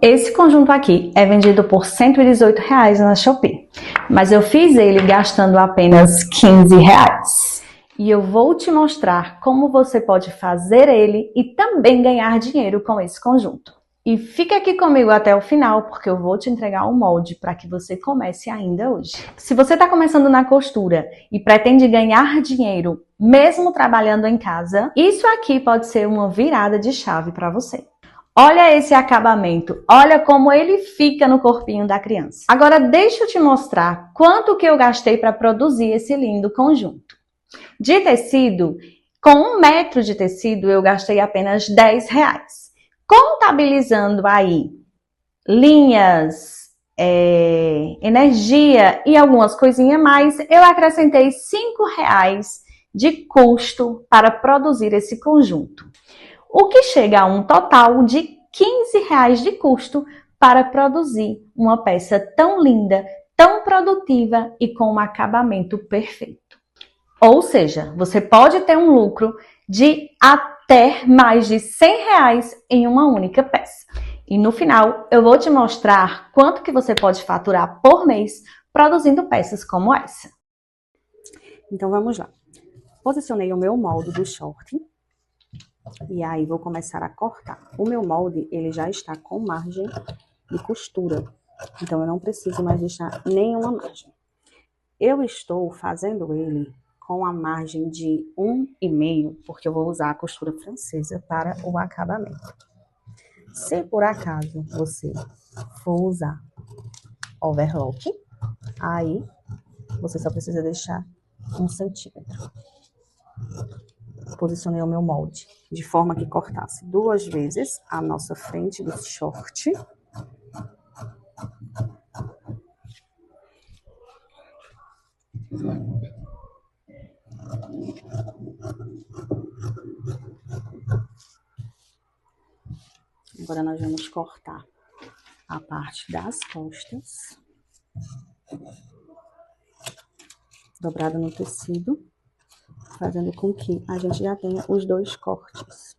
Esse conjunto aqui é vendido por R$ 118 na Shopee, mas eu fiz ele gastando apenas R$ 15. E eu vou te mostrar como você pode fazer ele e também ganhar dinheiro com esse conjunto. E fica aqui comigo até o final, porque eu vou te entregar um molde para que você comece ainda hoje. Se você está começando na costura e pretende ganhar dinheiro mesmo trabalhando em casa, isso aqui pode ser uma virada de chave para você. Olha esse acabamento, olha como ele fica no corpinho da criança. Agora deixa eu te mostrar quanto que eu gastei para produzir esse lindo conjunto. De tecido, com 1 metro de tecido, eu gastei apenas R$ 10. Contabilizando aí linhas, energia e algumas coisinhas mais, eu acrescentei R$ 5 de custo para produzir esse conjunto. O que chega a um total de R$ 15 de custo para produzir uma peça tão linda, tão produtiva e com um acabamento perfeito. Ou seja, você pode ter um lucro de até mais de R$ 100 em uma única peça. E no final, eu vou te mostrar quanto que você pode faturar por mês produzindo peças como essa. Então vamos lá. Posicionei o meu molde do short. E aí vou começar a cortar. O meu molde, ele já está com margem de costura. Então eu não preciso mais deixar nenhuma margem. Eu estou fazendo ele com a margem de 1,5, porque eu vou usar a costura francesa para o acabamento. Se por acaso você for usar overlock, aí você só precisa deixar 1 centímetro. Posicionei o meu molde de forma que cortasse 2 vezes a nossa frente do short. Agora nós vamos cortar a parte das costas, dobrada no tecido, fazendo com que a gente já tenha os 2 cortes.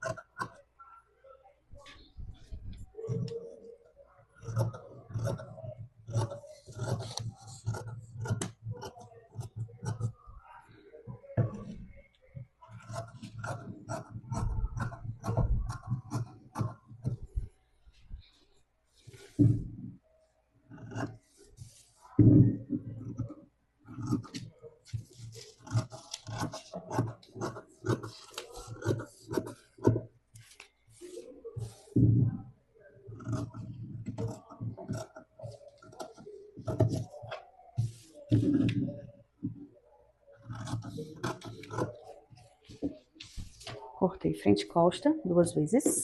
Cortei frente e costa 2 vezes.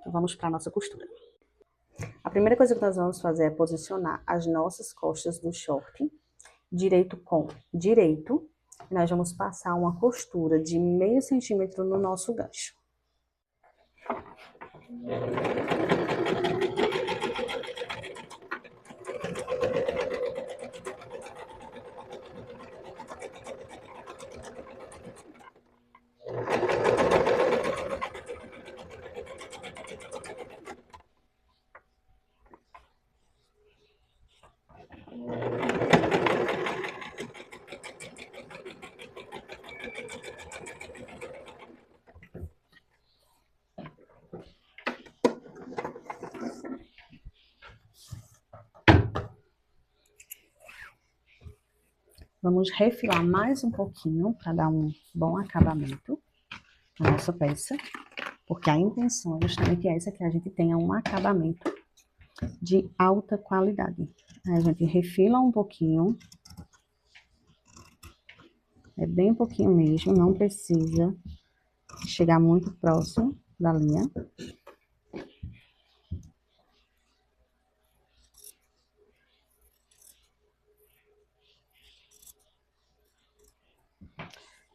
Então vamos para a nossa costura. A primeira coisa que nós vamos fazer é posicionar as nossas costas do short, direito com direito. E nós vamos passar uma costura de meio centímetro no nosso gancho. Vamos refilar mais um pouquinho para dar um bom acabamento na nossa peça, porque a intenção é justamente essa, que a gente tenha um acabamento de alta qualidade. Aí a gente refila um pouquinho, é bem pouquinho mesmo, não precisa chegar muito próximo da linha.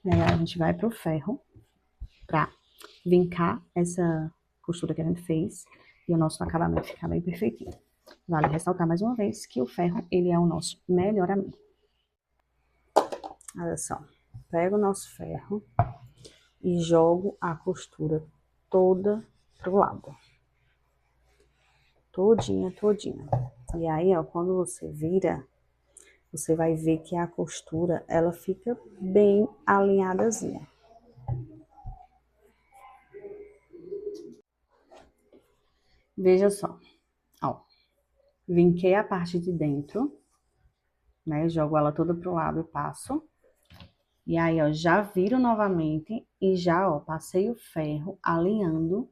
E aí a gente vai pro ferro para vincar essa costura que a gente fez e o nosso acabamento ficar bem perfeitinho. Vale ressaltar mais uma vez que o ferro, ele é o nosso melhor amigo. Olha só, pego o nosso ferro e jogo a costura toda pro lado. todinha, todinha. E aí, ó, quando você vira, você vai ver que a costura, ela fica bem alinhadazinha. Veja só, ó, vinquei a parte de dentro, né, jogo ela toda pro lado e passo. E aí, ó, já viro novamente e já, ó, passei o ferro alinhando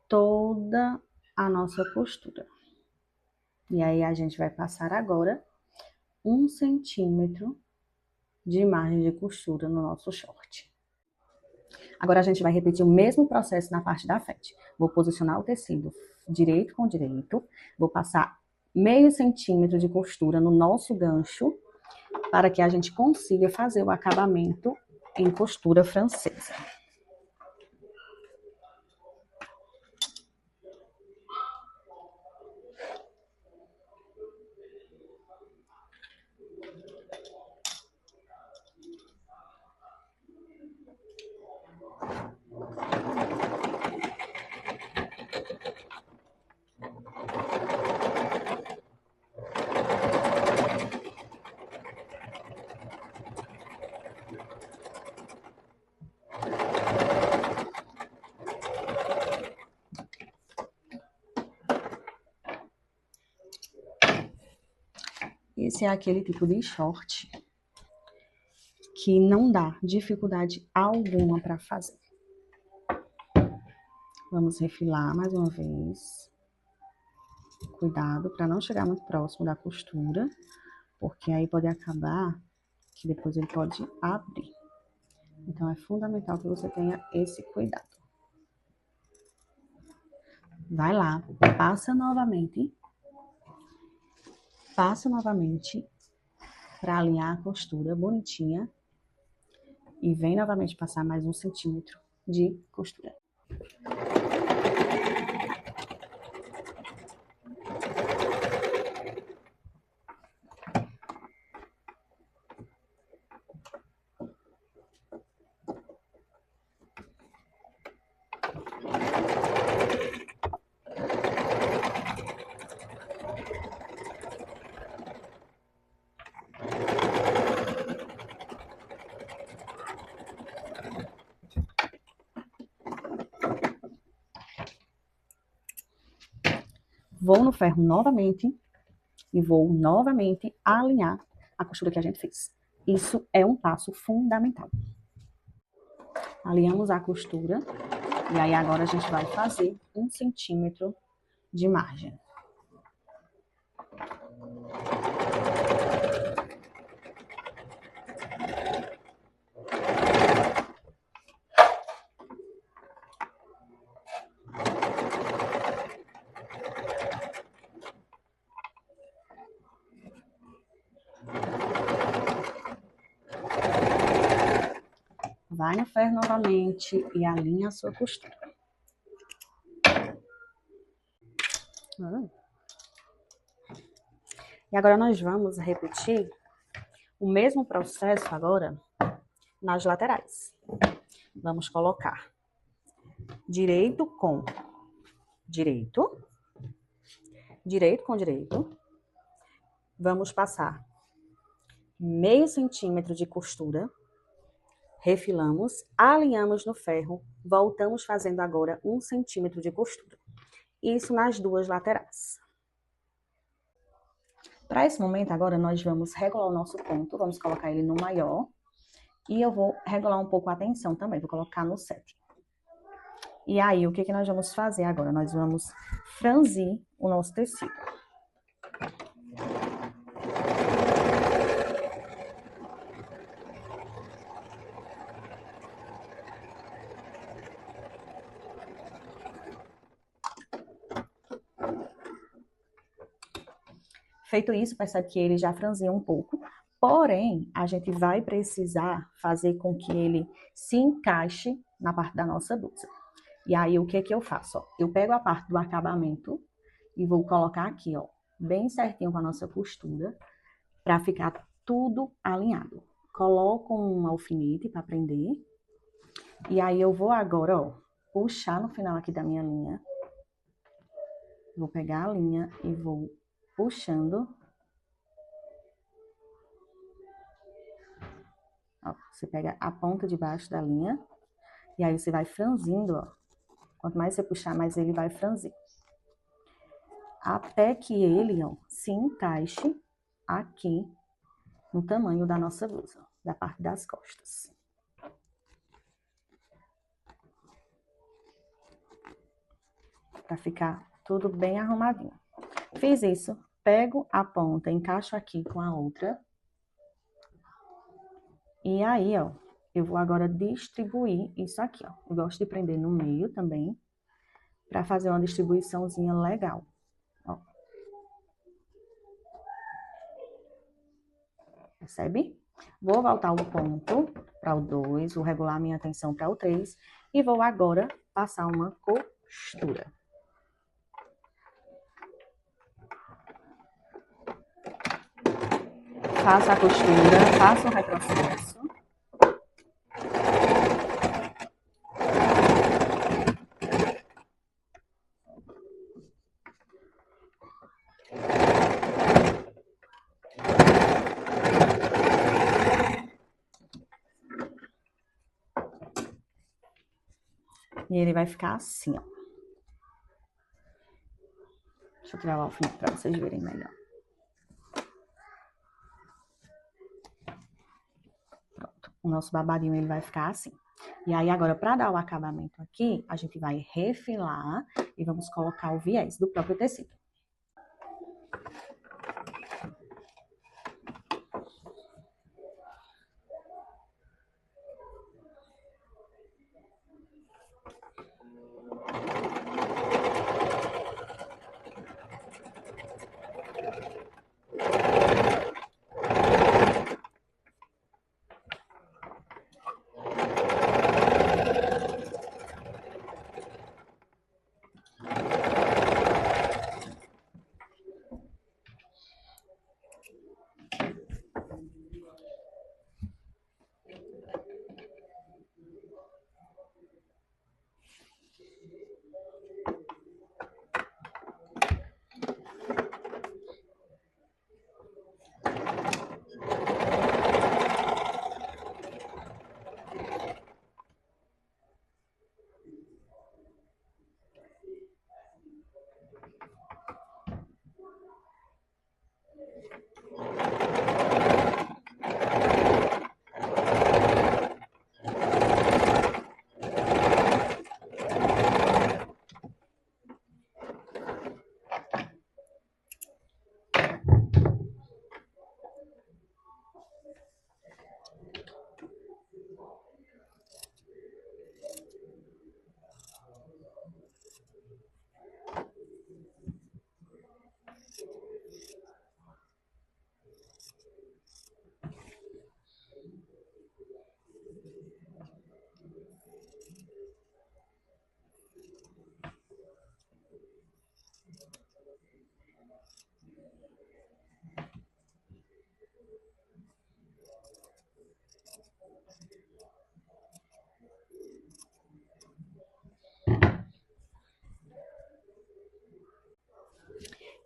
toda a nossa costura. E aí, a gente vai passar agora 1 centímetro de margem de costura no nosso short. Agora, a gente vai repetir o mesmo processo na parte da frente. Vou posicionar o tecido direito com direito, vou passar meio centímetro de costura no nosso gancho, para que a gente consiga fazer o acabamento em costura francesa. Esse é aquele tipo de short que não dá dificuldade alguma para fazer. Vamos refilar mais uma vez. Cuidado para não chegar muito próximo da costura, porque aí pode acabar que depois ele pode abrir. Então, é fundamental que você tenha esse cuidado. Vai lá, passa novamente para alinhar a costura bonitinha e vem novamente passar mais 1 centímetro de costura. Vou no ferro novamente e vou novamente alinhar a costura que a gente fez. Isso é um passo fundamental. Alinhamos a costura e aí agora a gente vai fazer 1 centímetro de margem. Vai no ferro novamente e alinha a sua costura. E agora nós vamos repetir o mesmo processo agora nas laterais. Vamos colocar direito com direito, direito com direito. Vamos passar meio centímetro de costura. Refilamos, alinhamos no ferro, voltamos fazendo agora 1 centímetro de costura. Isso nas duas laterais. Para esse momento agora nós vamos regular o nosso ponto, vamos colocar ele no maior. E eu vou regular um pouco a tensão também, vou colocar no 7. E aí, o que nós vamos fazer agora? Nós vamos franzir o nosso tecido. Feito isso, percebe que ele já franziu um pouco, porém, a gente vai precisar fazer com que ele se encaixe na parte da nossa blusa. E aí, o que eu faço? Ó, eu pego a parte do acabamento e vou colocar aqui, ó, bem certinho com a nossa costura, para ficar tudo alinhado. Coloco um alfinete para prender. E aí, eu vou agora, ó, puxar no final aqui da minha linha. Vou pegar a linha e vou puxando. Ó, você pega a ponta de baixo da linha e aí você vai franzindo, ó. Quanto mais você puxar, mais ele vai franzir. Até que ele, ó, se encaixe aqui no tamanho da nossa blusa, da parte das costas. Pra ficar tudo bem arrumadinho. Fiz isso, pego a ponta, encaixo aqui com a outra. E aí, ó, eu vou agora distribuir isso aqui, ó. Eu gosto de prender no meio também, pra fazer uma distribuiçãozinha legal, ó. Percebe? Vou voltar o ponto para o 2, vou regular minha tensão para o 3 e vou agora passar uma costura. Faço a costura, faço o retrocesso. E ele vai ficar assim, ó. Deixa eu tirar o alfinete para vocês verem melhor. Pronto. O nosso babadinho, ele vai ficar assim. E aí, agora, para dar o acabamento aqui, a gente vai refilar e vamos colocar o viés do próprio tecido.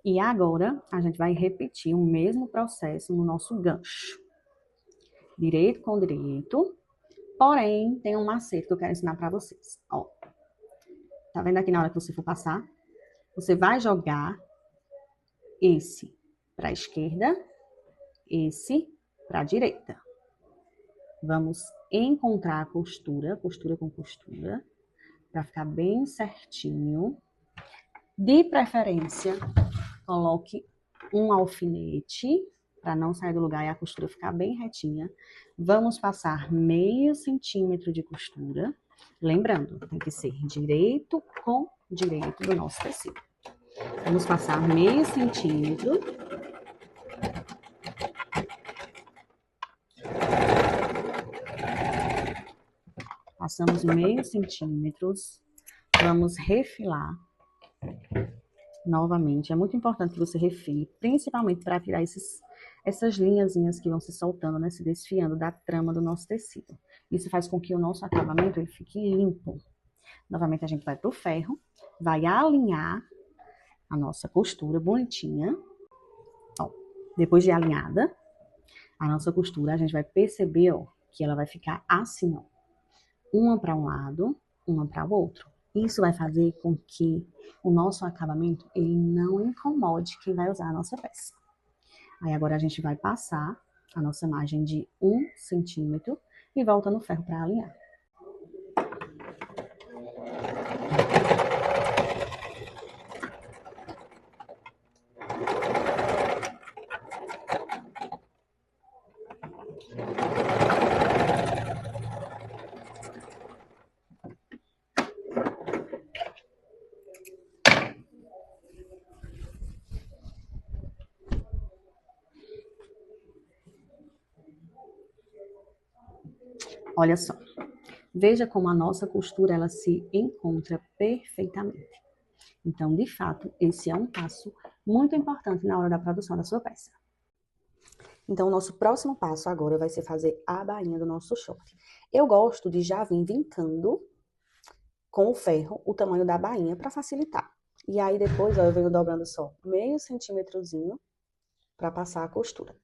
E agora, a gente vai repetir o mesmo processo no nosso gancho. Direito com direito, porém, tem um macete que eu quero ensinar pra vocês. Ó, tá vendo aqui na hora que você for passar? Você vai jogar esse pra esquerda, esse pra direita. Vamos encontrar a costura, costura com costura, pra ficar bem certinho. De preferência, coloque um alfinete para não sair do lugar e a costura ficar bem retinha. Vamos passar meio centímetro de costura. Lembrando, tem que ser direito com direito do nosso tecido. Vamos passar meio centímetro. Passamos meio centímetro. Vamos refilar novamente. É muito importante que você refile, principalmente para tirar essas linhazinhas que vão se soltando, né, se desfiando da trama do nosso tecido. Isso faz com que o nosso acabamento ele fique limpo. Novamente a gente vai pro ferro, vai alinhar a nossa costura bonitinha. Ó, depois de alinhada, a nossa costura, a gente vai perceber, ó, que ela vai ficar assim, ó. Uma para um lado, uma para o outro. Isso vai fazer com que o nosso acabamento, ele não incomode quem vai usar a nossa peça. Aí agora a gente vai passar a nossa margem de 1 centímetro e volta no ferro para alinhar. Olha só, veja como a nossa costura ela se encontra perfeitamente. Então, de fato, esse é um passo muito importante na hora da produção da sua peça. Então, o nosso próximo passo agora vai ser fazer a bainha do nosso short. Eu gosto de já vir vincando com o ferro o tamanho da bainha para facilitar. E aí depois, ó, eu venho dobrando só meio centímetrozinho para passar a costura.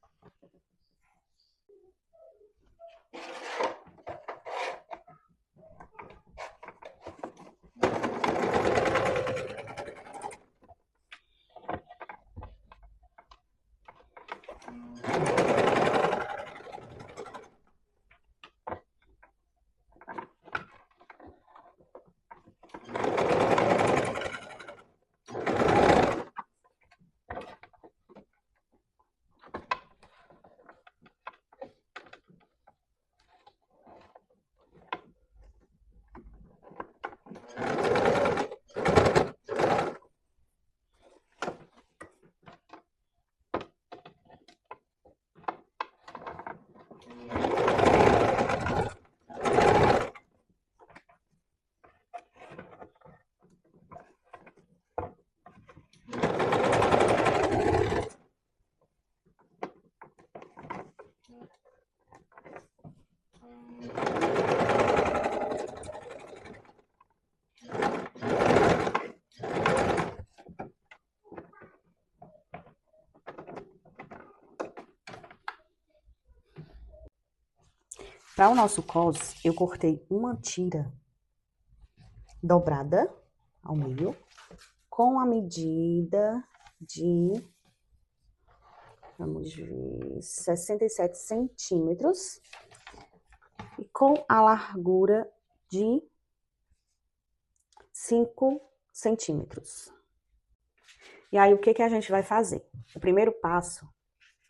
Para o nosso cos, eu cortei uma tira dobrada ao meio, com a medida de, vamos ver, 67 centímetros, e com a largura de 5 centímetros. E aí, o que que a gente vai fazer? O primeiro passo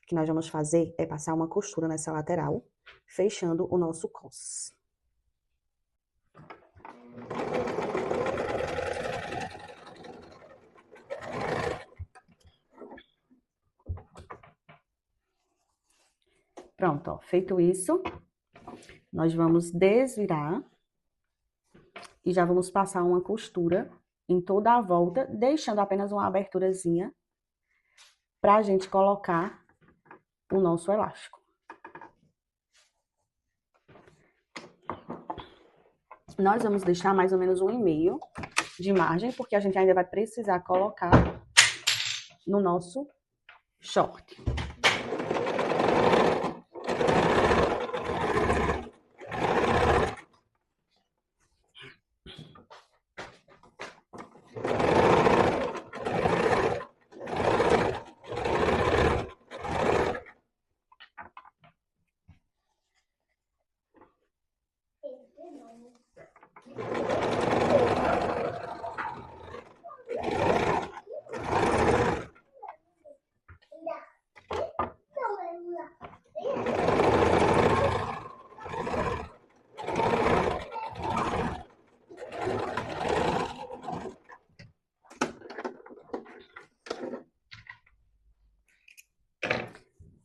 que nós vamos fazer é passar uma costura nessa lateral, fechando o nosso cos. Pronto, ó, feito isso, nós vamos desvirar e já vamos passar uma costura em toda a volta, deixando apenas uma aberturazinha para a gente colocar o nosso elástico. Nós vamos deixar mais ou menos 1,5 de margem, porque a gente ainda vai precisar colocar no nosso short.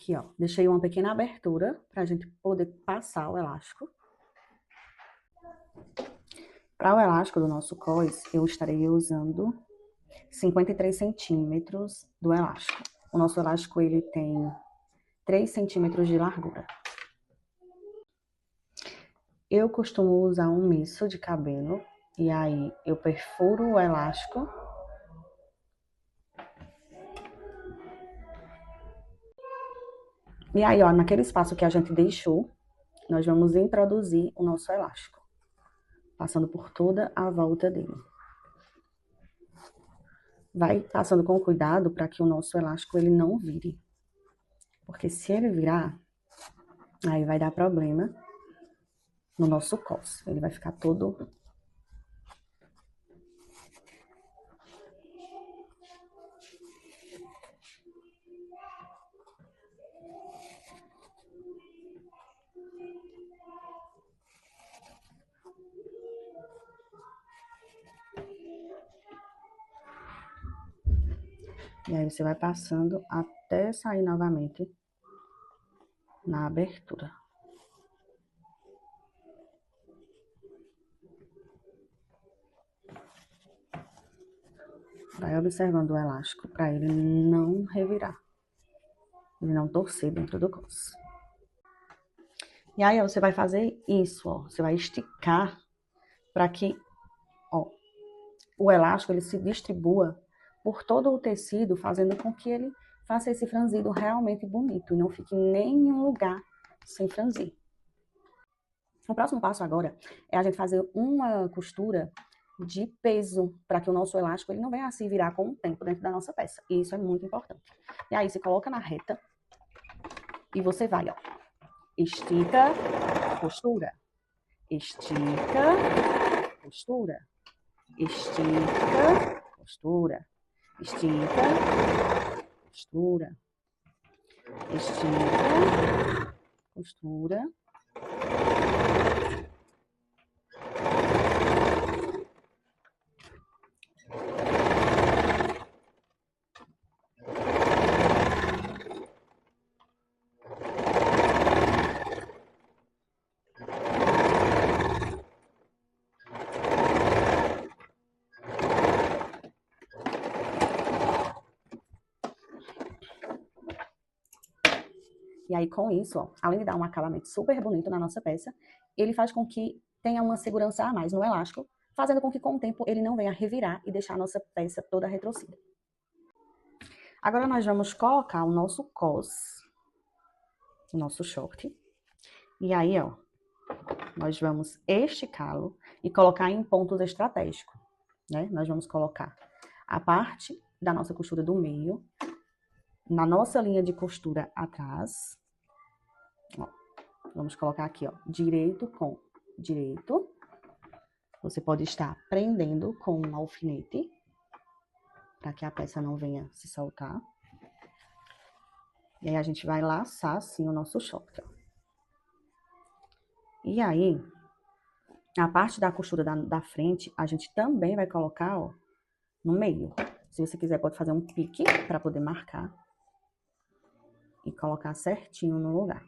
Aqui, ó, deixei uma pequena abertura para a gente poder passar o elástico. Para o elástico do nosso cos, eu estarei usando 53 centímetros do elástico. O nosso elástico, ele tem 3 centímetros de largura. Eu costumo usar um miço de cabelo, e aí eu perfuro o elástico E aí, ó, naquele espaço que a gente deixou, nós vamos introduzir o nosso elástico, passando por toda a volta dele. Vai passando com cuidado para que o nosso elástico ele não vire. Porque se ele virar, aí vai dar problema no nosso cos. Ele vai ficar todo... E aí você vai passando até sair novamente na abertura. Vai observando o elástico para ele não revirar. Ele não torcer dentro do cos. E aí, ó, você vai fazer isso, ó. Você vai esticar para que, ó, o elástico ele se distribua por todo o tecido, fazendo com que ele faça esse franzido realmente bonito e não fique em nenhum lugar sem franzir. O próximo passo agora é a gente fazer uma costura de peso para que o nosso elástico ele não venha a se virar com o tempo dentro da nossa peça. E isso é muito importante. E aí você coloca na reta e você vai, ó, estica, costura, estica, costura, estica, costura, estica, costura, estica, costura. E aí, com isso, ó, além de dar um acabamento super bonito na nossa peça, ele faz com que tenha uma segurança a mais no elástico, fazendo com que, com o tempo, ele não venha revirar e deixar a nossa peça toda retrocida. Agora, nós vamos colocar o nosso cos, o nosso short. E aí, ó, nós vamos esticá-lo e colocar em pontos estratégicos, né? Nós vamos colocar a parte da nossa costura do meio, na nossa linha de costura atrás, ó, vamos colocar aqui, ó, direito com direito. Você pode estar prendendo com um alfinete, para que a peça não venha se soltar. E aí a gente vai laçar assim o nosso short, ó. E aí, a parte da costura da frente, a gente também vai colocar, ó, no meio. Se você quiser, pode fazer um pique para poder marcar e colocar certinho no lugar.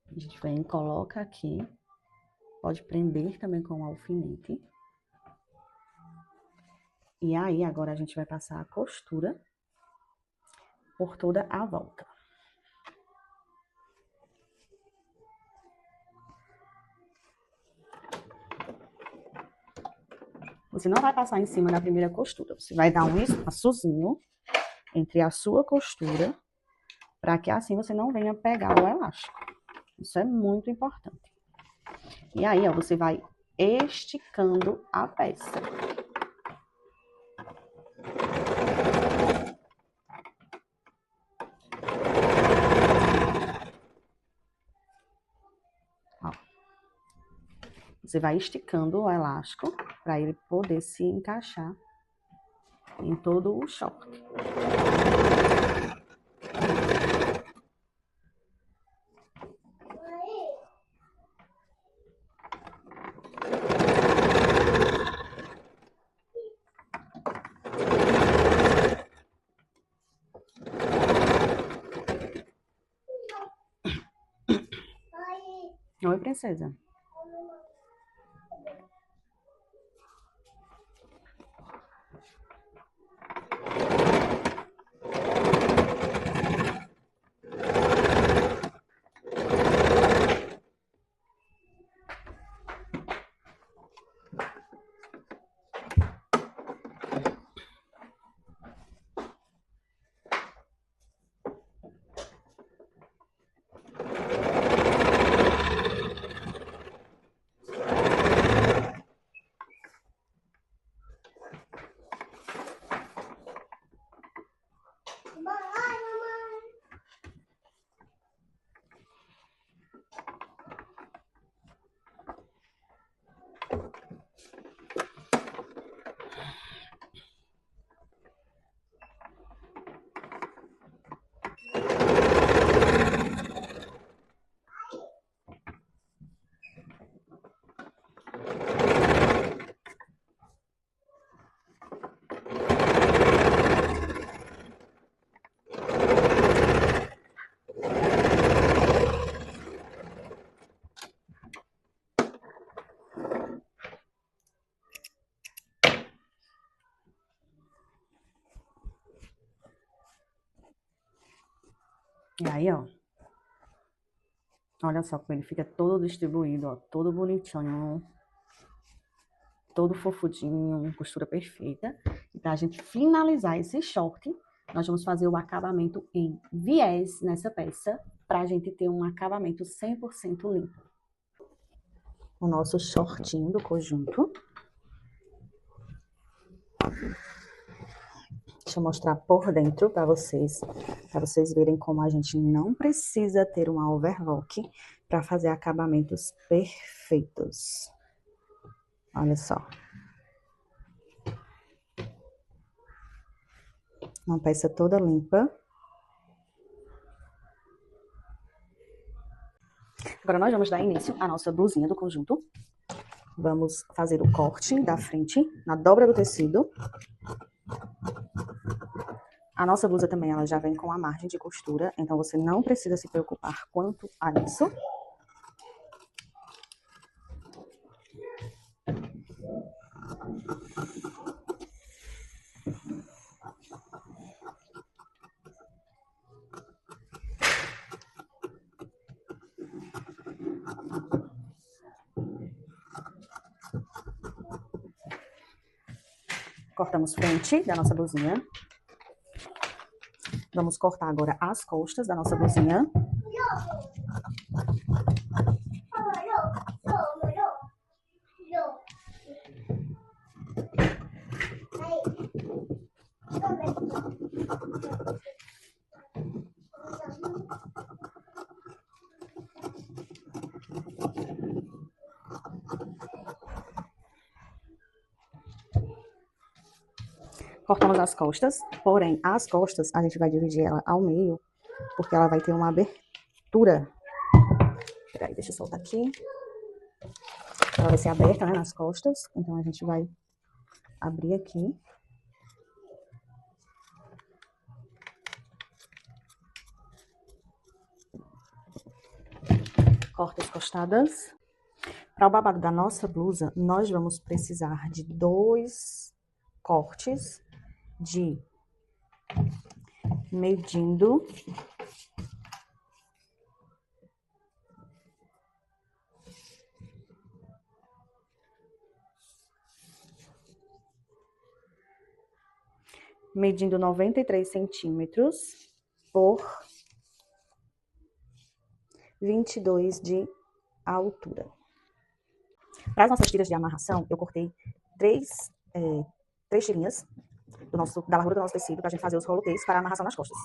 A gente vem e coloca aqui. Pode prender também com um alfinete. E aí, agora a gente vai passar a costura por toda a volta. Você não vai passar em cima da primeira costura. Você vai dar um espaçozinho entre a sua costura, para que assim você não venha pegar o elástico. Isso é muito importante. E aí, ó, você vai esticando a peça. Ó. Você vai esticando o elástico para ele poder se encaixar em todo o short. Oi, princesa. E aí, ó. Olha só como ele fica todo distribuído, ó. Todo bonitinho. Todo fofudinho, costura perfeita. E pra gente finalizar esse short, nós vamos fazer o acabamento em viés nessa peça, pra gente ter um acabamento 100% limpo. O nosso shortinho do conjunto. Deixa eu mostrar por dentro para vocês verem como a gente não precisa ter uma overlock para fazer acabamentos perfeitos. Olha só. Uma peça toda limpa. Agora nós vamos dar início à nossa blusinha do conjunto. Vamos fazer o corte da frente, na dobra do tecido. A nossa blusa também, ela já vem com a margem de costura, então você não precisa se preocupar quanto a isso. Cortamos frente da nossa blusinha. Vamos cortar agora as costas da nossa blusinha. Cortamos as costas, porém, as costas a gente vai dividir ela ao meio, porque ela vai ter uma abertura. Peraí, deixa eu soltar aqui. Ela vai ser aberta, né, nas costas, então a gente vai abrir aqui. Corta as costadas. Para o babado da nossa blusa, nós vamos precisar de 2 cortes de medindo medindo 93 centímetros por 22 de altura. Para as nossas tiras de amarração, eu cortei 3 tirinhas da largura do nosso tecido para a gente fazer os rolotês para a amarração nas costas.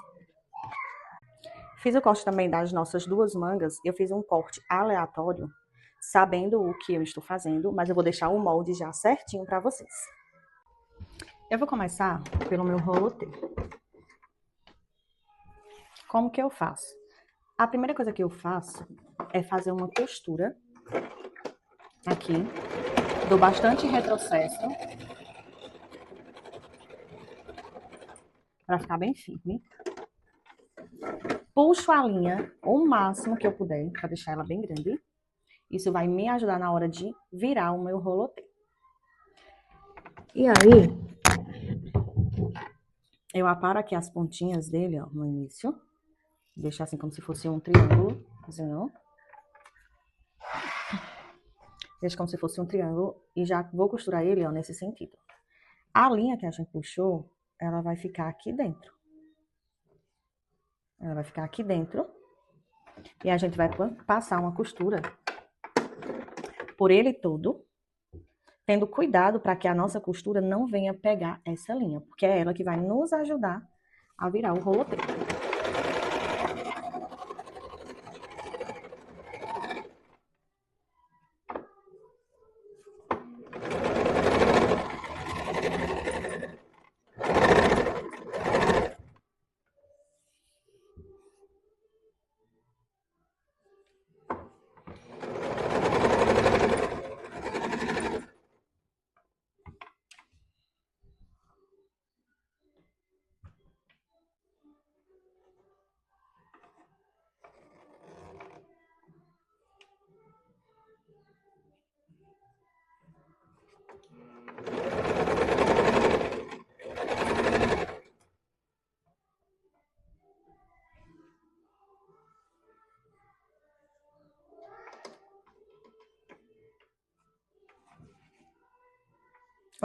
Fiz o corte também das nossas 2 mangas. Eu fiz um corte aleatório, sabendo o que eu estou fazendo, mas eu vou deixar o molde já certinho para vocês. Eu vou começar pelo meu rolotê. Como que eu faço? A primeira coisa que eu faço é fazer uma costura aqui, dou bastante retrocesso para ficar bem firme. Puxo a linha o máximo que eu puder para deixar ela bem grande. Isso vai me ajudar na hora de virar o meu rolotê. E aí, eu aparo aqui as pontinhas dele, ó, no início. Deixar assim como se fosse um triângulozinho. Deixa como se fosse um triângulo e já vou costurar ele, ó, nesse sentido. A linha que a gente puxou, ela vai ficar aqui dentro. Ela vai ficar aqui dentro. E a gente vai passar uma costura por ele todo, tendo cuidado para que a nossa costura não venha pegar essa linha, porque é ela que vai nos ajudar a virar o rolotê.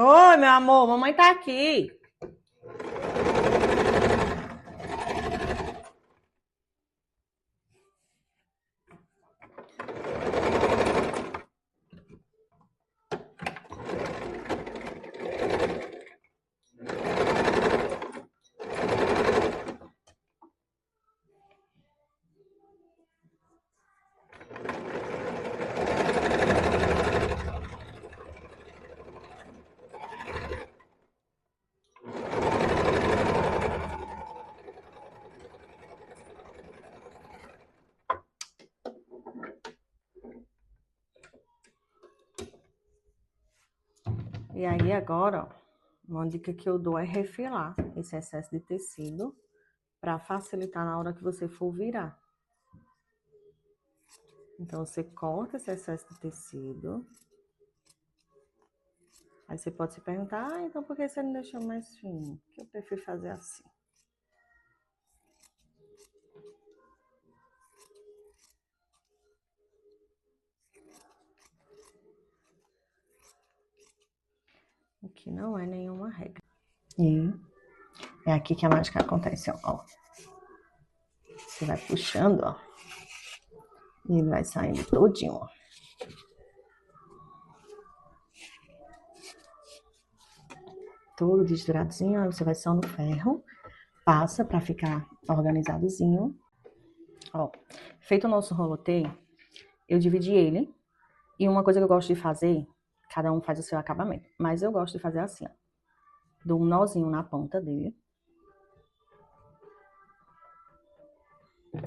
Oi, meu amor, mamãe tá aqui. E aí agora, ó, uma dica que eu dou é refilar esse excesso de tecido para facilitar na hora que você for virar. Então, você corta esse excesso de tecido. Aí você pode se perguntar, então por que você não deixou mais fino? Porque eu prefiro fazer assim. O que não é nenhuma regra. E é aqui que a mágica acontece, ó. Você vai puxando, ó. E ele vai saindo todinho, ó. Todo desduradozinho, aí você vai só no ferro. Passa pra ficar organizadozinho. Ó, feito o nosso rolotê, eu dividi ele. E uma coisa que eu gosto de fazer, cada um faz o seu acabamento. Mas eu gosto de fazer assim, ó. Dou um nozinho na ponta dele.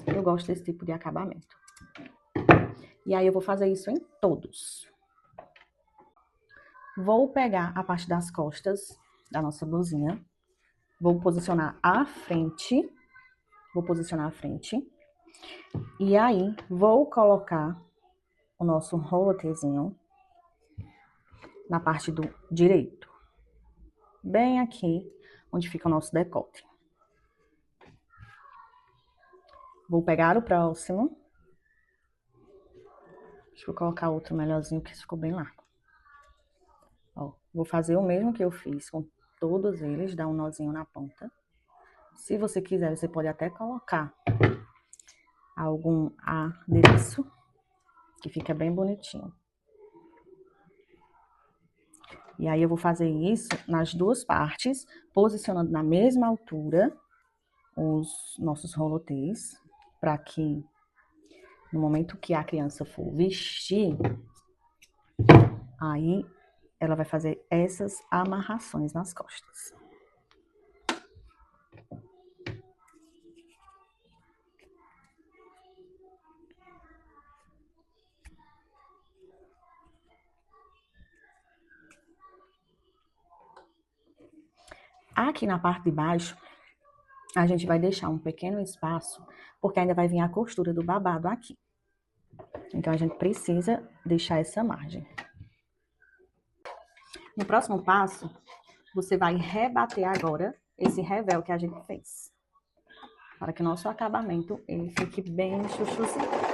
Eu gosto desse tipo de acabamento. E aí eu vou fazer isso em todos. Vou pegar a parte das costas da nossa blusinha. Vou posicionar a frente. Vou posicionar a frente. E aí, vou colocar o nosso rolotezinho na parte do direito. Bem aqui, onde fica o nosso decote. Vou pegar o próximo. Deixa eu colocar outro melhorzinho, que ficou bem largo. Ó, vou fazer o mesmo que eu fiz com todos eles, dar um nozinho na ponta. Se você quiser, você pode até colocar algum adereço, que fica bem bonitinho. E aí eu vou fazer isso nas duas partes, posicionando na mesma altura os nossos rolotês, para que no momento que a criança for vestir, aí ela vai fazer essas amarrações nas costas. Aqui na parte de baixo, a gente vai deixar um pequeno espaço, porque ainda vai vir a costura do babado aqui. Então, a gente precisa deixar essa margem. No próximo passo, você vai rebater agora esse revel que a gente fez. Para que o nosso acabamento ele fique bem chuchuzinho.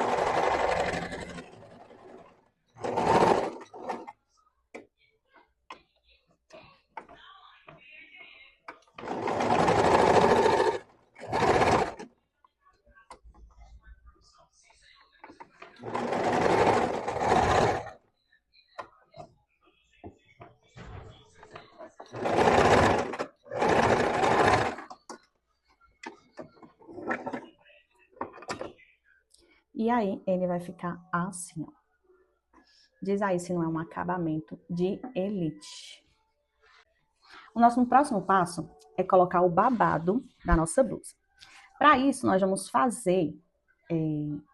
E aí, ele vai ficar assim, ó. Diz aí se não é um acabamento de elite. O nosso próximo passo é colocar o babado da nossa blusa. Para isso, nós vamos fazer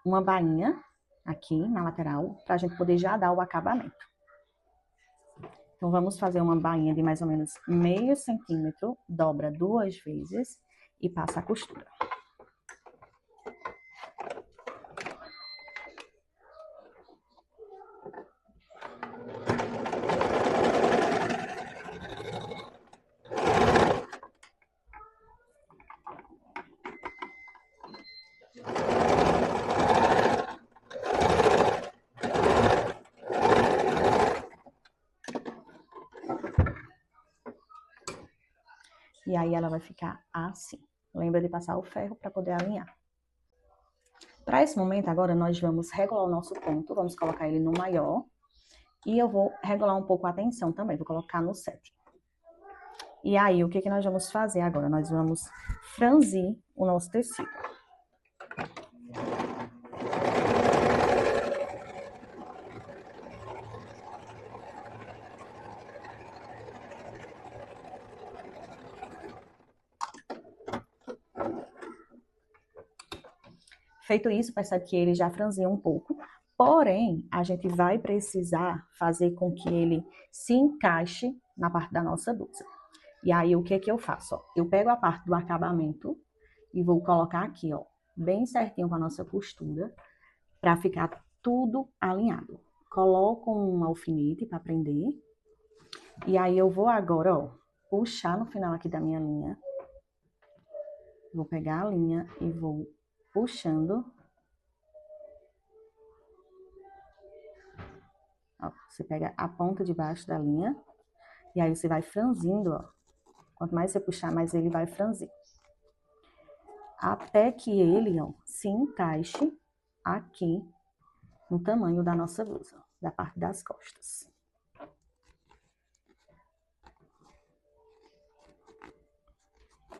uma bainha aqui na lateral, para a gente poder já dar o acabamento. Então, vamos fazer uma bainha de mais ou menos meio centímetro, dobra 2 vezes e passa a costura. E aí ela vai ficar assim. Lembra de passar o ferro para poder alinhar. Para esse momento, agora, nós vamos regular o nosso ponto. Vamos colocar ele no maior. E eu vou regular um pouco a tensão também. Vou colocar no 7. E aí, o que que nós vamos fazer agora? Nós vamos franzir o nosso tecido. Feito isso, percebe que ele já franziu um pouco, porém, a gente vai precisar fazer com que ele se encaixe na parte da nossa blusa. E aí, o que que eu faço? Ó, eu pego a parte do acabamento e vou colocar aqui, ó, bem certinho com a nossa costura, para ficar tudo alinhado. Coloco um alfinete para prender, e aí eu vou agora, ó, puxar no final aqui da minha linha. Vou pegar a linha e vou puxando. Ó, você pega a ponta de baixo da linha e aí você vai franzindo, ó. Quanto mais você puxar, mais ele vai franzir. Até que ele, ó, se encaixe aqui no tamanho da nossa blusa, da parte das costas.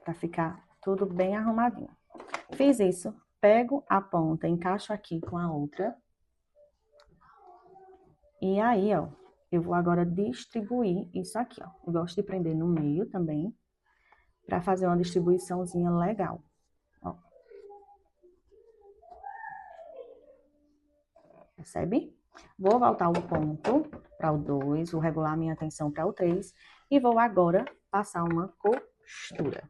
Pra ficar tudo bem arrumadinho. Fiz isso, pego a ponta, encaixo aqui com a outra. E aí, ó, eu vou agora distribuir isso aqui, ó. Eu gosto de prender no meio também, pra fazer uma distribuiçãozinha legal, ó. Percebe? Vou voltar o ponto para o 2, vou regular minha tensão para o 3 e vou agora passar uma costura.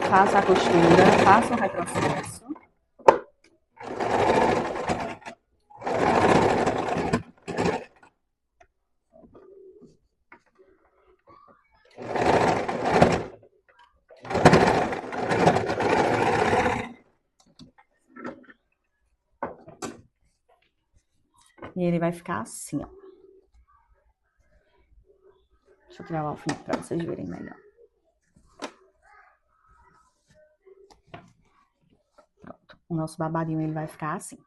Faço a costura, faço o retrocesso. E ele vai ficar assim, ó. Deixa eu tirar o alfinete para vocês verem melhor. Pronto. O nosso babadinho, ele vai ficar assim.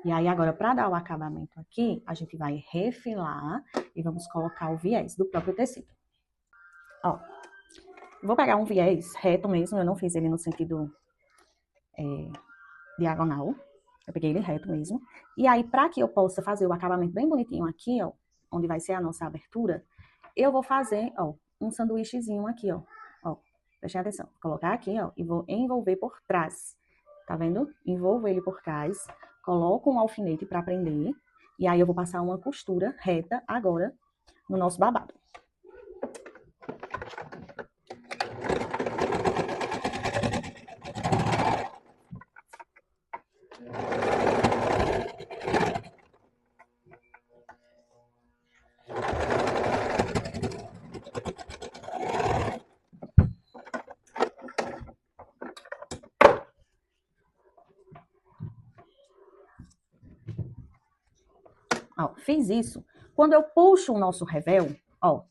E aí, agora, para dar o acabamento aqui, a gente vai refilar e vamos colocar o viés do próprio tecido. Ó. Vou pegar um viés reto mesmo, eu não fiz ele no sentido diagonal. Eu peguei ele reto mesmo. E aí, para que eu possa fazer o acabamento bem bonitinho aqui, ó, onde vai ser a nossa abertura, eu vou fazer, ó, um sanduíchezinho aqui, ó. Ó, prestem atenção. Vou colocar aqui, ó, e vou envolver por trás. Tá vendo? Envolvo ele por trás, coloco um alfinete para prender, e aí eu vou passar uma costura reta agora no nosso babado. Ó, fiz isso. Quando eu puxo o nosso revel, ó,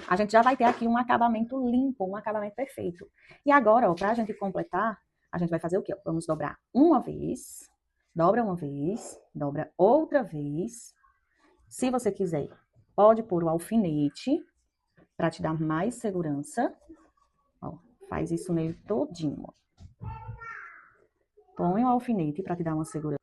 a gente já vai ter aqui um acabamento limpo, um acabamento perfeito. E agora, ó, pra gente completar, a gente vai fazer o quê? Vamos dobrar uma vez, dobra uma vez, dobra outra vez. Se você quiser, pode pôr o alfinete para te dar mais segurança. Ó, faz isso nele todinho, ó. Põe o alfinete para te dar uma segurança.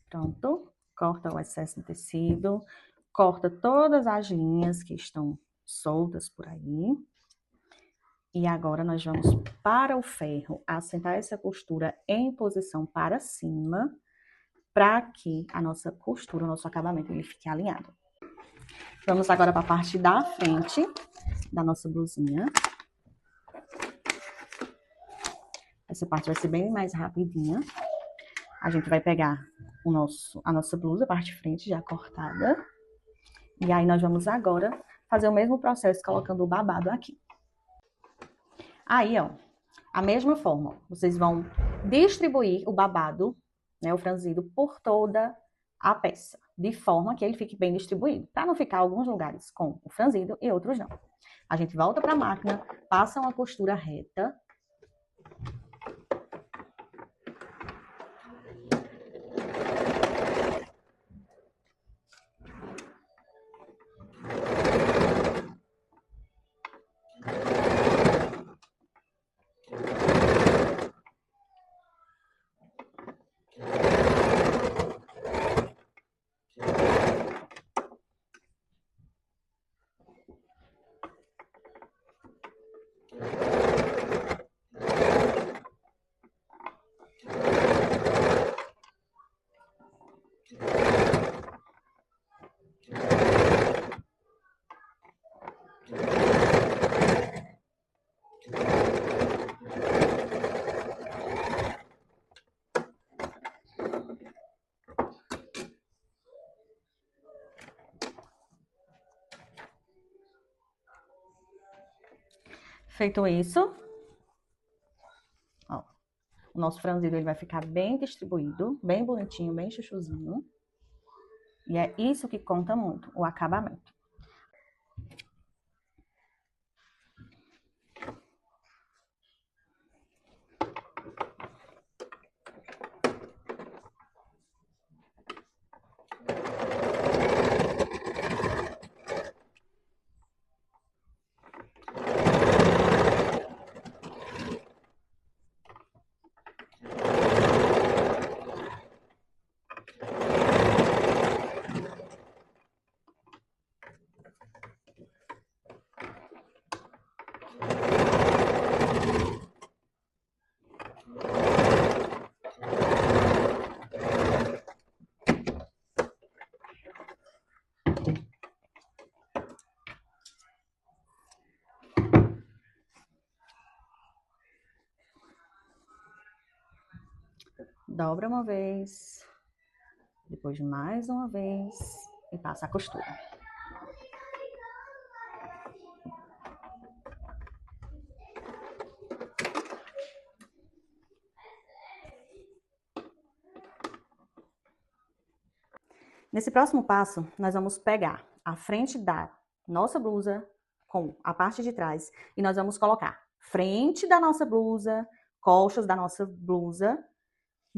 Pronto, corta o excesso de tecido, corta todas as linhas que estão soltas por aí. E agora nós vamos para o ferro, assentar essa costura em posição para cima, para que a nossa costura, o nosso acabamento, ele fique alinhado. Vamos agora para a parte da frente da nossa blusinha. Essa parte vai ser bem mais rapidinha. A gente vai pegar a nossa blusa, a parte de frente já cortada. E aí, nós vamos agora fazer o mesmo processo colocando o babado aqui. Aí, ó, a mesma forma, vocês vão distribuir o babado, né, o franzido, por toda a peça, de forma que ele fique bem distribuído, para não ficar alguns lugares com o franzido e outros não. A gente volta para a máquina, passa uma costura reta. Feito isso, ó, o nosso franzido ele vai ficar bem distribuído, bem bonitinho, bem chuchuzinho. E é isso que conta muito, o acabamento. Dobra uma vez, depois mais uma vez e passa a costura. Nesse próximo passo, nós vamos pegar a frente da nossa blusa com a parte de trás e nós vamos colocar frente da nossa blusa, costas da nossa blusa,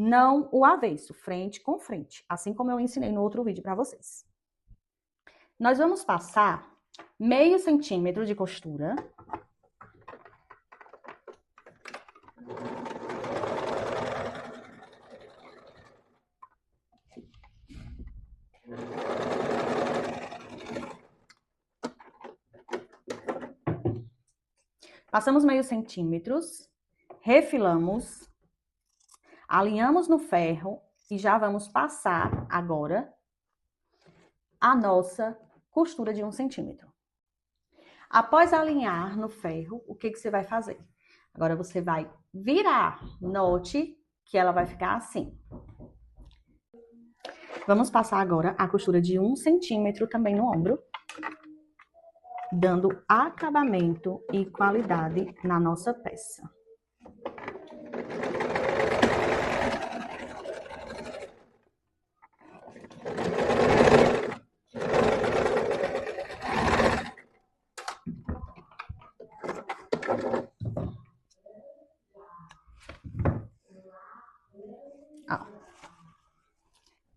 não o avesso, frente com frente, assim como eu ensinei no outro vídeo para vocês. Nós vamos passar meio centímetro de costura. Passamos meio centímetros, refilamos, alinhamos no ferro e já vamos passar agora a nossa costura de 1 centímetro. Após alinhar no ferro, o que você vai fazer? Agora você vai virar, note que ela vai ficar assim. Vamos passar agora a costura de 1 centímetro também no ombro, dando acabamento e qualidade na nossa peça.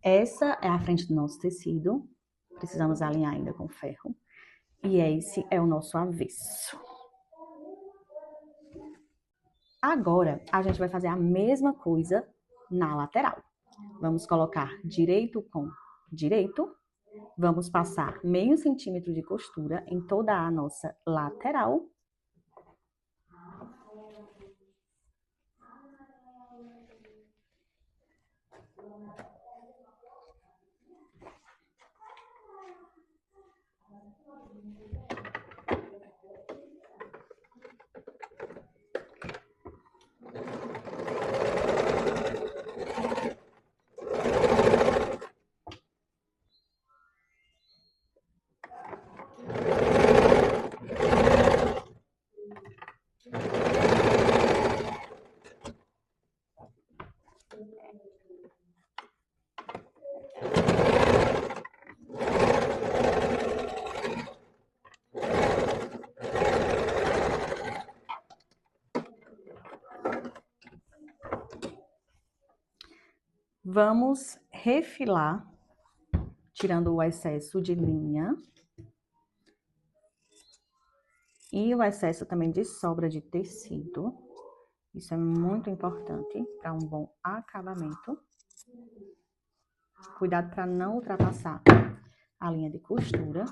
Essa é a frente do nosso tecido, precisamos alinhar ainda com ferro, e esse é o nosso avesso. Agora, a gente vai fazer a mesma coisa na lateral. Vamos colocar direito com direito, vamos passar meio centímetro de costura em toda a nossa lateral. Vamos refilar, tirando o excesso de linha e o excesso também de sobra de tecido. Isso é muito importante para um bom acabamento. Cuidado para não ultrapassar a linha de costura.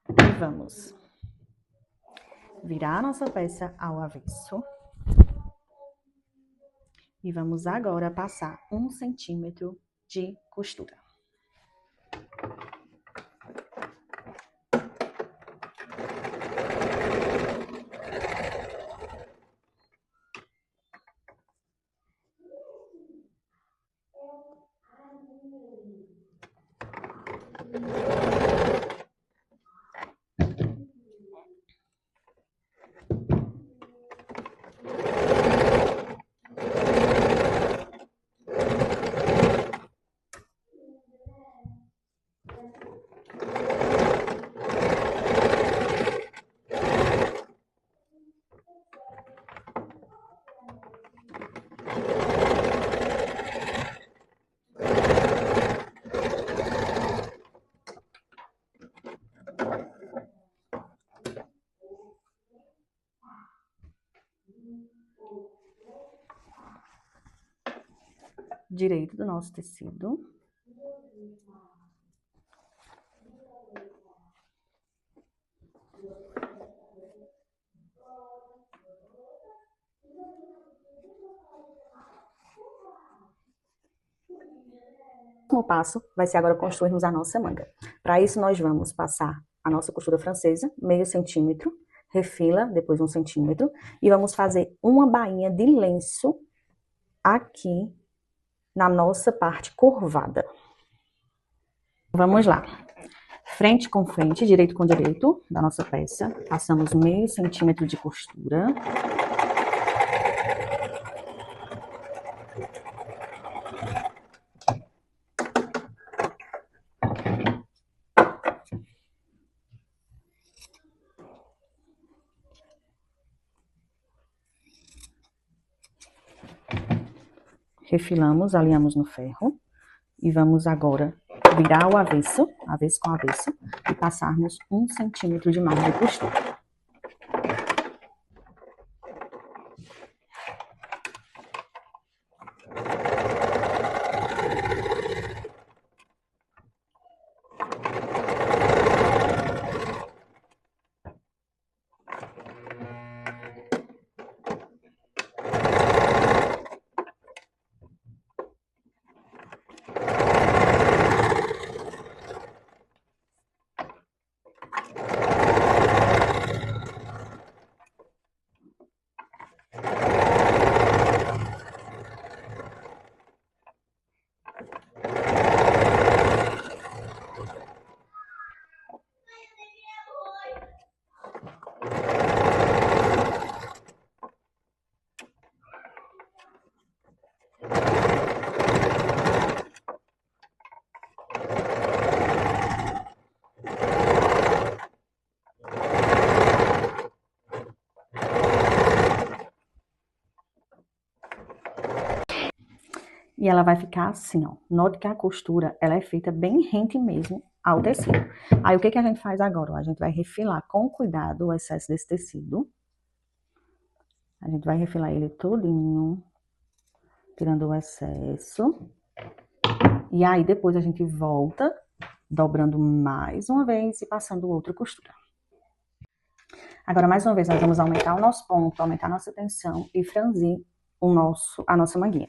E vamos virar a nossa peça ao avesso. E vamos agora passar 1 centímetro de costura. Direito do nosso tecido. O passo vai ser agora construirmos a nossa manga. Para isso, nós vamos passar a nossa costura francesa, meio centímetro, refila, depois 1 centímetro, e vamos fazer uma bainha de lenço aqui na nossa parte curvada. Vamos lá. Frente com frente, direito com direito da nossa peça, passamos meio centímetro de costura. Refilamos, alinhamos no ferro e vamos agora virar o avesso, avesso com avesso, e passarmos 1 centímetro de margem de costura. E ela vai ficar assim, ó. Note que a costura, ela é feita bem rente mesmo ao tecido. Aí, o que que a gente faz agora? A gente vai refilar com cuidado o excesso desse tecido. A gente vai refilar ele todinho, tirando o excesso. E aí, depois a gente volta, dobrando mais uma vez e passando outra costura. Agora, mais uma vez, nós vamos aumentar o nosso ponto, aumentar a nossa tensão e franzir a nossa manguinha.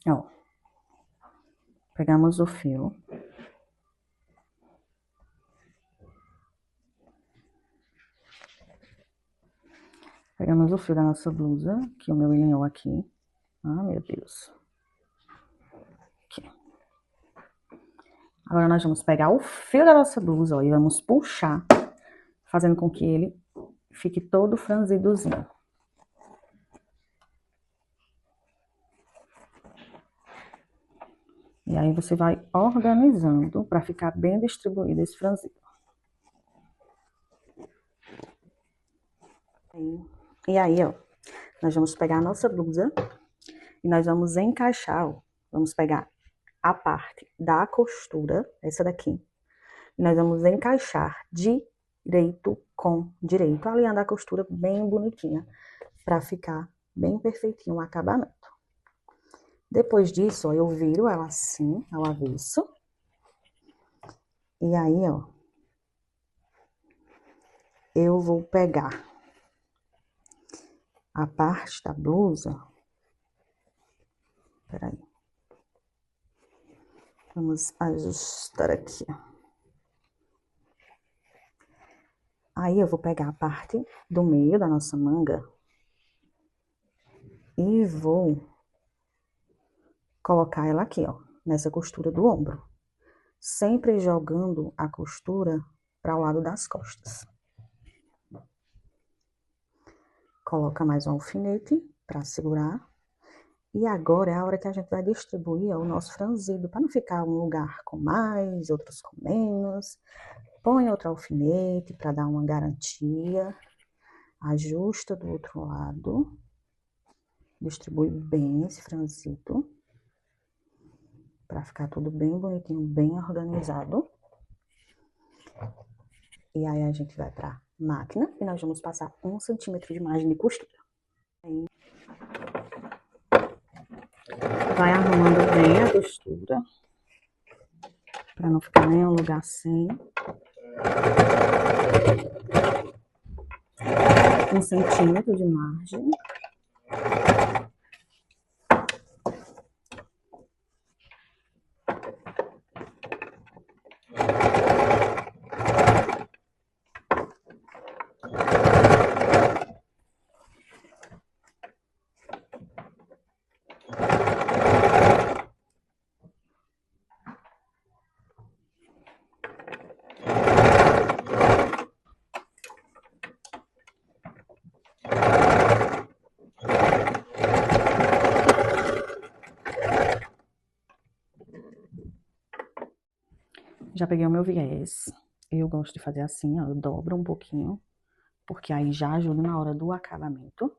Ó, pegamos o fio. Pegamos o fio da nossa blusa, que o meu alinhou aqui. Ah, meu Deus. Aqui. Agora nós vamos pegar o fio da nossa blusa, ó, e vamos puxar, fazendo com que ele fique todo franzidozinho. E aí você vai organizando para ficar bem distribuído esse franzido. E aí, ó, nós vamos pegar a nossa blusa e nós vamos encaixar, ó, vamos pegar a parte da costura, essa daqui, e nós vamos encaixar direito com direito, alinhando a costura bem bonitinha, para ficar bem perfeitinho o acabamento. Depois disso, ó, eu viro ela assim, ao avesso. E aí, ó, eu vou pegar a parte da blusa. Peraí. Vamos ajustar aqui. Aí eu vou pegar a parte do meio da nossa manga e vou colocar ela aqui, ó, nessa costura do ombro. Sempre jogando a costura para o lado das costas. Coloca mais um alfinete para segurar. E agora é a hora que a gente vai distribuir, ó, o nosso franzido, para não ficar um lugar com mais, outros com menos. Põe outro alfinete para dar uma garantia. Ajusta do outro lado. Distribui bem esse franzido. Para ficar tudo bem bonitinho, bem organizado. E aí a gente vai para a máquina e nós vamos passar 1 centímetro de margem de costura. Aí, vai arrumando bem a costura, para não ficar nenhum lugar sem. 1 centímetro de margem. Já peguei o meu viés. Eu gosto de fazer assim, ó, eu dobro um pouquinho, porque aí já ajuda na hora do acabamento.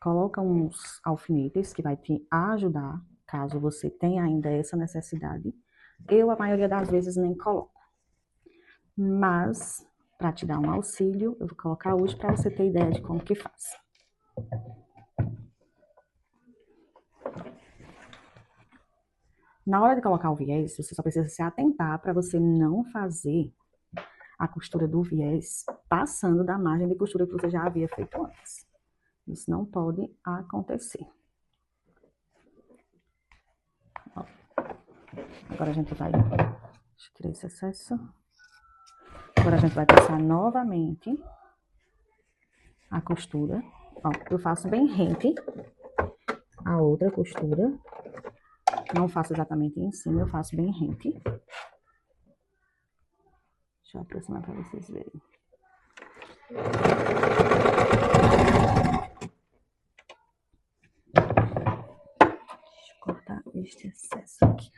Coloca uns alfinetes que vai te ajudar, caso você tenha ainda essa necessidade. Eu, a maioria das vezes, nem coloco. Mas, para te dar um auxílio, eu vou colocar hoje para você ter ideia de como que faz. Na hora de colocar o viés, você só precisa se atentar para você não fazer a costura do viés passando da margem de costura que você já havia feito antes. Isso não pode acontecer. Ó. Agora a gente vai... Deixa eu tirar esse excesso. Agora a gente vai passar novamente a costura. Ó, eu faço bem rente a outra costura. Não faço exatamente em cima, eu faço bem rente. Deixa eu aproximar para vocês verem. Deixa eu cortar este excesso aqui.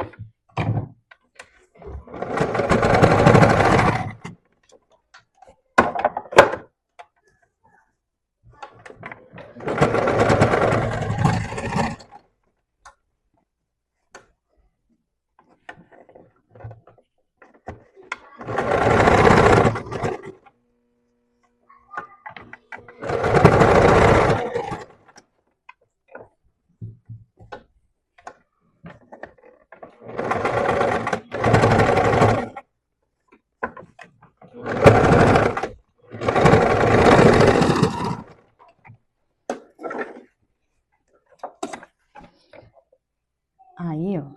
Aí, ó,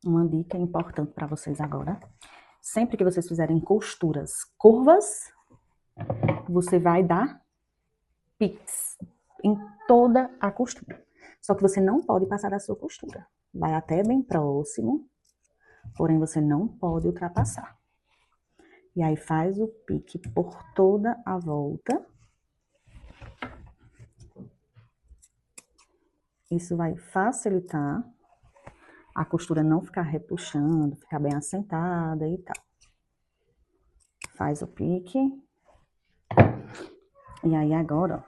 uma dica importante para vocês agora. Sempre que vocês fizerem costuras curvas, você vai dar Pix em toda a costura. Só que você não pode passar da sua costura. Vai até bem próximo, porém você não pode ultrapassar. E aí faz o pique por toda a volta. Isso vai facilitar a costura não ficar repuxando, ficar bem assentada e tal. Faz o pique. E aí agora,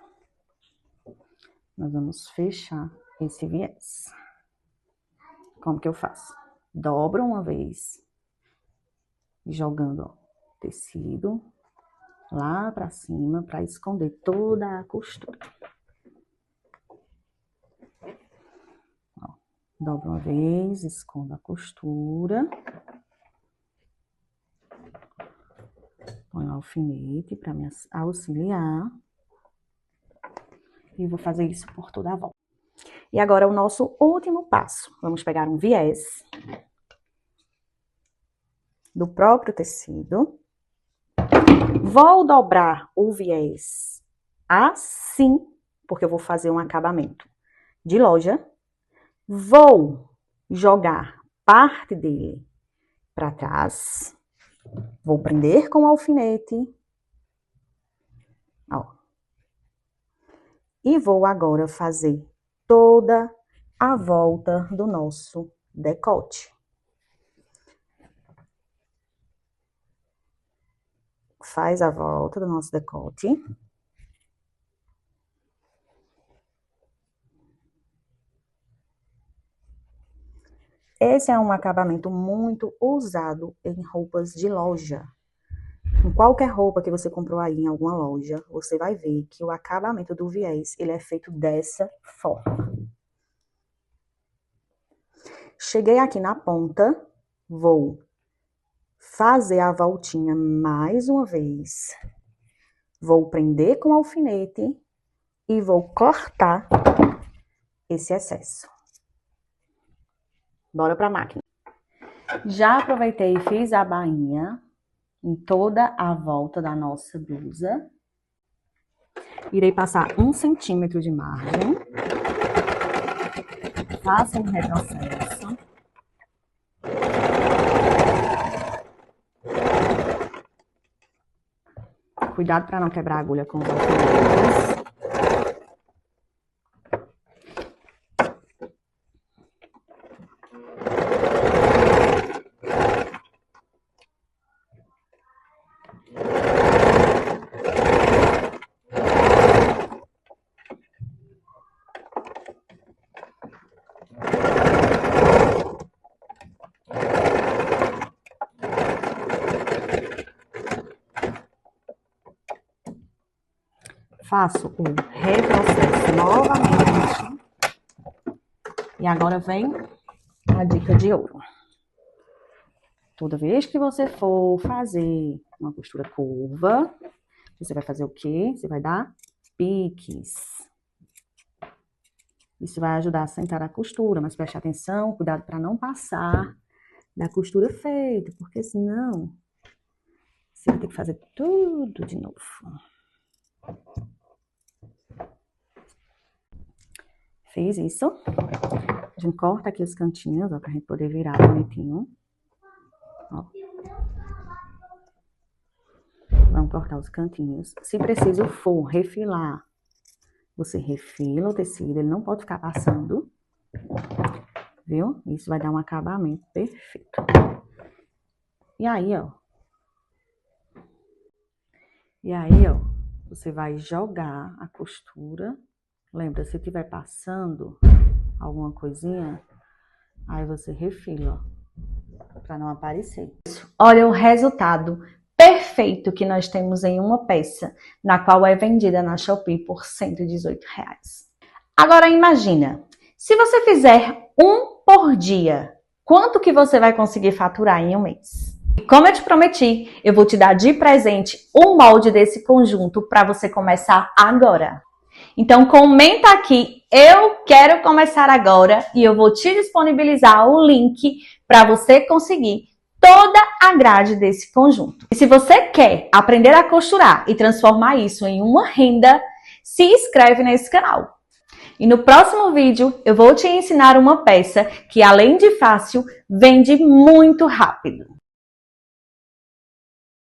ó, nós vamos fechar esse viés. Como que eu faço? Dobro uma vez, jogando, ó, tecido lá pra cima, pra esconder toda a costura. Ó, dobro uma vez, escondo a costura. Põe o alfinete pra me auxiliar. E vou fazer isso por toda a volta. E agora o nosso último passo. Vamos pegar um viés do próprio tecido. Vou dobrar o viés assim, porque eu vou fazer um acabamento de loja. Vou jogar parte dele para trás. Vou prender com o alfinete. Ó. E vou agora fazer toda a volta do nosso decote. Faz a volta do nosso decote. Esse é um acabamento muito usado em roupas de loja. Em qualquer roupa que você comprou aí em alguma loja, você vai ver que o acabamento do viés, ele é feito dessa forma. Cheguei aqui na ponta, vou fazer a voltinha mais uma vez. Vou prender com o alfinete e vou cortar esse excesso. Bora pra máquina. Já aproveitei e fiz a bainha em toda a volta da nossa blusa. Irei passar 1 centímetro de margem. Faça um retrocesso. Cuidado para não quebrar a agulha com os alfinetes. Faço o retrocesso novamente. E agora vem a dica de ouro. Toda vez que você for fazer uma costura curva, você vai fazer o quê? Você vai dar piques. Isso vai ajudar a assentar a costura, mas preste atenção, cuidado para não passar da costura feita, porque senão você vai ter que fazer tudo de novo. Fez isso. A gente corta aqui os cantinhos, ó, pra gente poder virar bonitinho. Ó. Vamos cortar os cantinhos. Se preciso for refilar, você refila o tecido, ele não pode ficar passando. Viu? Isso vai dar um acabamento perfeito. E aí, ó. Você vai jogar a costura. Lembra, se tiver passando alguma coisinha, aí você refila, ó, para não aparecer. Olha o resultado perfeito que nós temos em uma peça, na qual é vendida na Shopee por R$ 118. Agora imagina, se você fizer um por dia, quanto que você vai conseguir faturar em um mês? E como eu te prometi, eu vou te dar de presente um molde desse conjunto para você começar agora. Então comenta aqui, eu quero começar agora, e eu vou te disponibilizar o link para você conseguir toda a grade desse conjunto. E se você quer aprender a costurar e transformar isso em uma renda, se inscreve nesse canal. E no próximo vídeo eu vou te ensinar uma peça que, além de fácil, vende muito rápido.